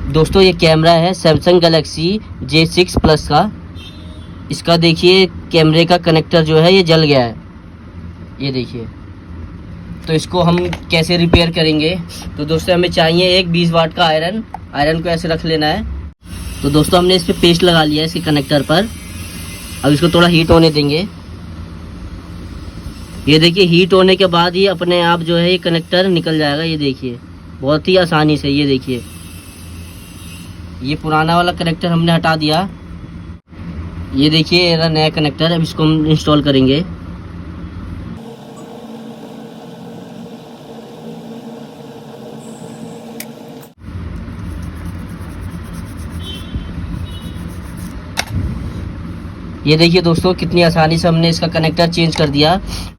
दोस्तों ये कैमरा है सैमसंग गैलेक्सी J6 प्लस का। इसका देखिए कैमरे का कनेक्टर जो है ये जल गया है, ये देखिए। तो इसको हम कैसे रिपेयर करेंगे, तो दोस्तों हमें चाहिए एक 20 वाट का आयरन को ऐसे रख लेना है। तो दोस्तों हमने इस पर पेस्ट लगा लिया है इसके कनेक्टर पर। अब इसको थोड़ा हीट होने देंगे। ये देखिए हीट होने के बाद ही अपने आप जो है ये कनेक्टर निकल जाएगा, ये देखिए बहुत ही आसानी से। ये देखिए ये पुराना वाला कनेक्टर हमने हटा दिया। ये देखिए ये रहा नया कनेक्टर। अब इसको हम इंस्टॉल करेंगे। ये देखिए दोस्तों कितनी आसानी से हमने इसका कनेक्टर चेंज कर दिया।